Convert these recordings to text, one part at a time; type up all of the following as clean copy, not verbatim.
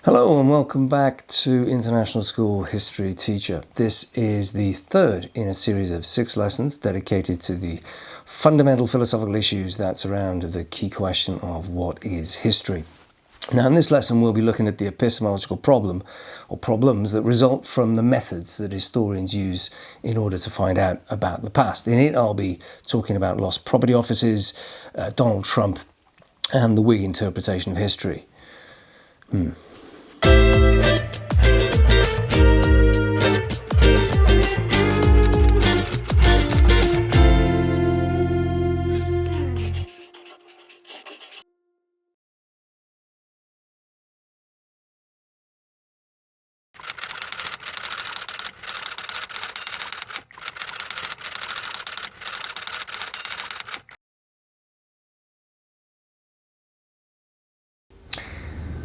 Hello and welcome back to International School History Teacher. This is the third in a series of 6 lessons dedicated to the fundamental philosophical issues that surround the key question of what is history. Now in this lesson we'll be looking at the epistemological problem or problems that result from the methods that historians use in order to find out about the past. In it I'll be talking about lost property offices, Donald Trump and the Whig interpretation of history.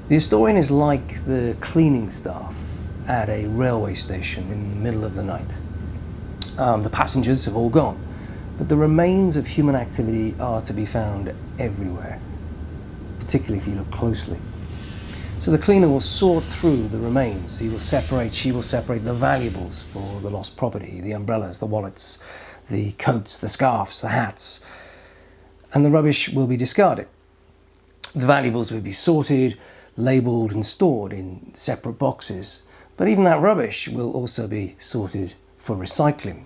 The historian is like the cleaning staff at a railway station in the middle of the night. The passengers have all gone, but the remains of human activity are to be found everywhere, particularly if you look closely. So the cleaner will sort through the remains. She will separate the valuables for the lost property, the umbrellas, the wallets, the coats, the scarves, the hats, and the rubbish will be discarded. The valuables will be sorted, labelled and stored in separate boxes, but even that rubbish will also be sorted for recycling.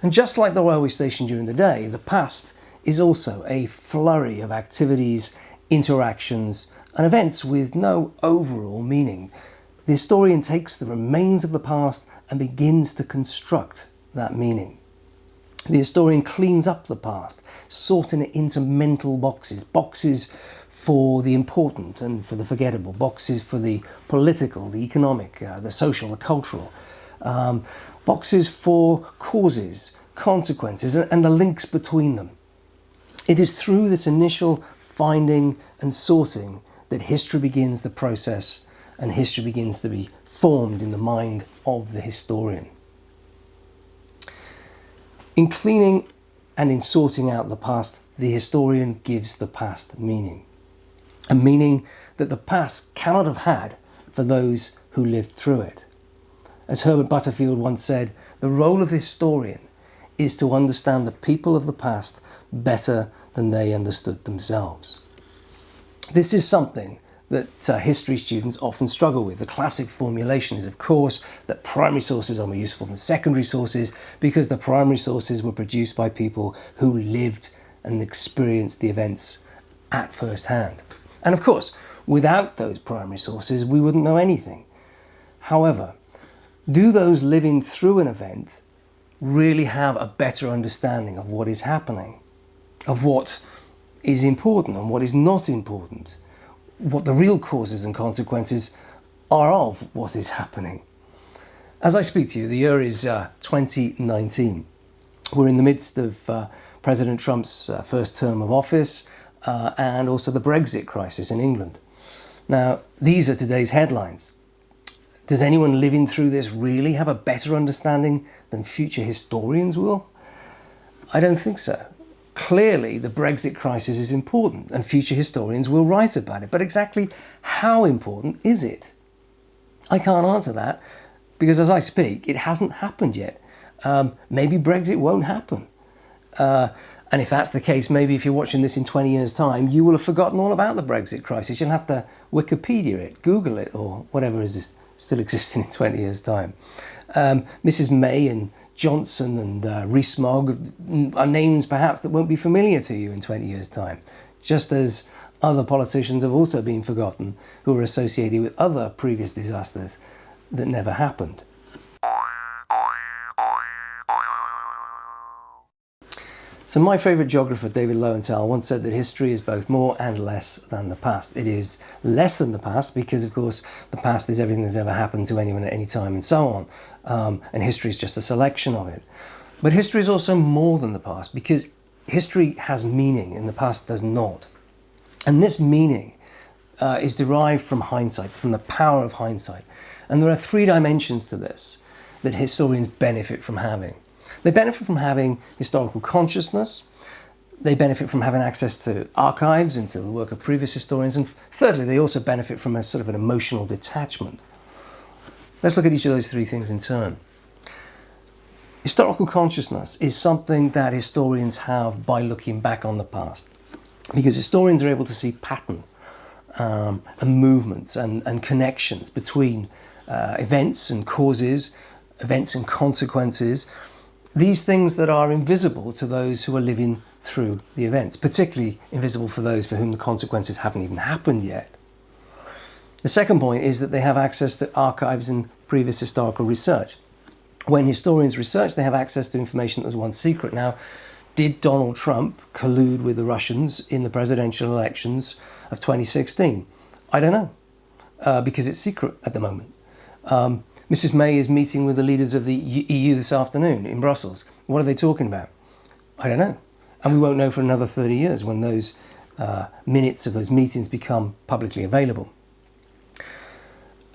And just like the railway station during the day, the past is also a flurry of activities, interactions and events with no overall meaning. The historian takes the remains of the past and begins to construct that meaning. The historian cleans up the past, sorting it into mental boxes, boxes for the important and for the forgettable, boxes for the political, the economic, the social, the cultural, boxes for causes, consequences, and the links between them. It is through this initial finding and sorting that history begins the process and history begins to be formed in the mind of the historian. In cleaning and in sorting out the past, the historian gives the past meaning. A meaning that the past cannot have had for those who lived through it. As Herbert Butterfield once said, the role of the historian is to understand the people of the past better than they understood themselves. This is something that history students often struggle with. The classic formulation is, of course, that primary sources are more useful than secondary sources because the primary sources were produced by people who lived and experienced the events at first hand. And of course, without those primary sources, we wouldn't know anything. However, do those living through an event really have a better understanding of what is happening, of what is important and what is not important, what the real causes and consequences are of what is happening? As I speak to you, the year is 2019. We're in the midst of President Trump's first term of office, and also the Brexit crisis in England. Now, these are today's headlines. Does anyone living through this really have a better understanding than future historians will? I don't think so. Clearly, the Brexit crisis is important and future historians will write about it, but exactly how important is it? I can't answer that because as I speak, it hasn't happened yet. Maybe Brexit won't happen. And if that's the case, maybe if you're watching this in 20 years' time, you will have forgotten all about the Brexit crisis. You'll have to Wikipedia it, Google it, or whatever is still existing in 20 years' time. Mrs. May and Johnson and Rees-Mogg are names perhaps that won't be familiar to you in 20 years' time, just as other politicians have also been forgotten who are associated with other previous disasters that never happened. So my favourite geographer, David Lowenthal, once said that history is both more and less than the past. It is less than the past because, of course, the past is everything that's ever happened to anyone at any time and so on. And history is just a selection of it. But history is also more than the past because history has meaning and the past does not. And this meaning is derived from hindsight, from the power of hindsight. And there are 3 dimensions to this that historians benefit from having. They benefit from having historical consciousness, They benefit from having access to archives and to the work of previous historians. And thirdly, they also benefit from a sort of an emotional detachment. Let's look at each of those three things in turn. Historical consciousness is something that historians have by looking back on the past, because historians are able to see pattern and movements and connections between events and causes, events and consequences, these things that are invisible to those who are living through the events, particularly invisible for those for whom the consequences haven't even happened yet. The second point is that they have access to archives and previous historical research. When historians research, they have access to information that was once secret. Now, did Donald Trump collude with the Russians in the presidential elections of 2016? I don't know, because it's secret at the moment. Mrs. May is meeting with the leaders of the EU this afternoon in Brussels. What are they talking about? I don't know. And we won't know for another 30 years when those minutes of those meetings become publicly available.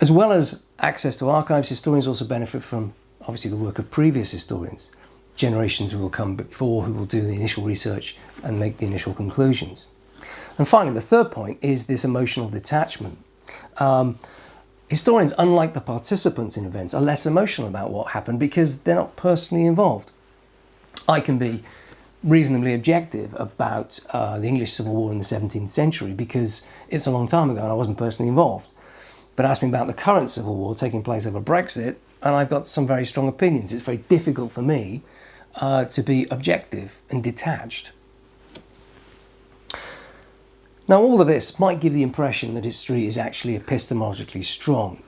As well as access to archives, historians also benefit from, obviously, the work of previous historians, generations who will come before, who will do the initial research and make the initial conclusions. And finally, the third point is this emotional detachment. Historians, unlike the participants in events, are less emotional about what happened because they're not personally involved. I can be reasonably objective about the English Civil War in the 17th century because it's a long time ago and I wasn't personally involved. But ask me about the current Civil War taking place over Brexit, and I've got some very strong opinions. It's very difficult for me to be objective and detached. Now, all of this might give the impression that history is actually epistemologically strong.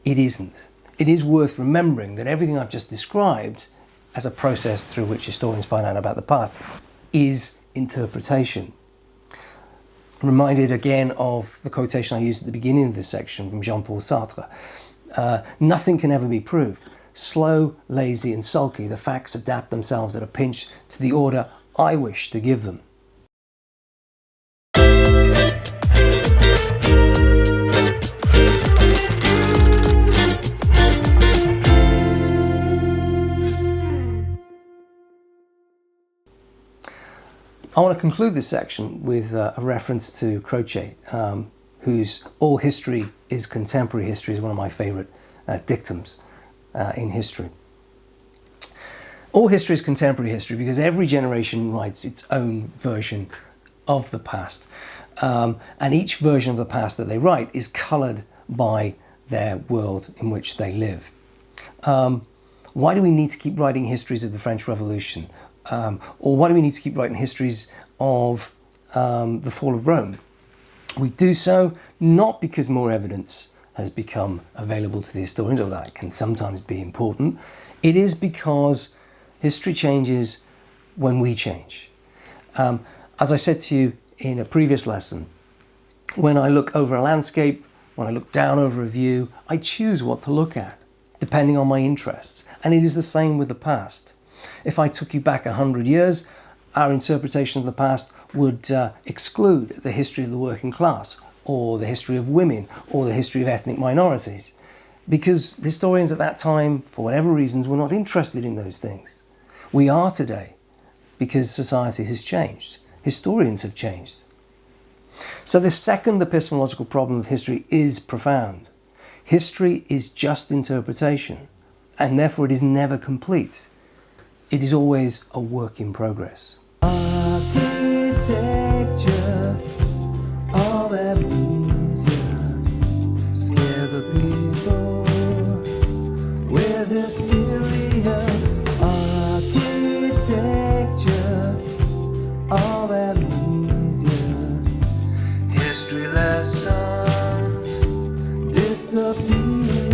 It isn't. It is worth remembering that everything I've just described as a process through which historians find out about the past is interpretation. I'm reminded again of the quotation I used at the beginning of this section from Jean-Paul Sartre. Nothing can ever be proved. Slow, lazy and sulky, the facts adapt themselves at a pinch to the order I wish to give them. I want to conclude this section with a reference to Roquetin, whose "all history is contemporary history" is one of my favourite dictums in history. All history is contemporary history because every generation writes its own version of the past. And each version of the past that they write is coloured by their world in which they live. Why do we need to keep writing histories of the French Revolution? Or why do we need to keep writing histories of the fall of Rome? We do so not because more evidence has become available to the historians, although that can sometimes be important. It is because history changes when we change. As I said to you in a previous lesson, when I look over a landscape, when I look down over a view, I choose what to look at, depending on my interests. And it is the same with the past. If I took you back 100 years, our interpretation of the past would exclude the history of the working class, or the history of women, or the history of ethnic minorities, because historians at that time, for whatever reasons, were not interested in those things. We are today, because society has changed. Historians have changed. So this second epistemological problem of history is profound. History is just interpretation, and therefore it is never complete. It is always a work in progress. Architecture of amnesia, scare the people with hysteria. Architecture of amnesia, history lessons disappear.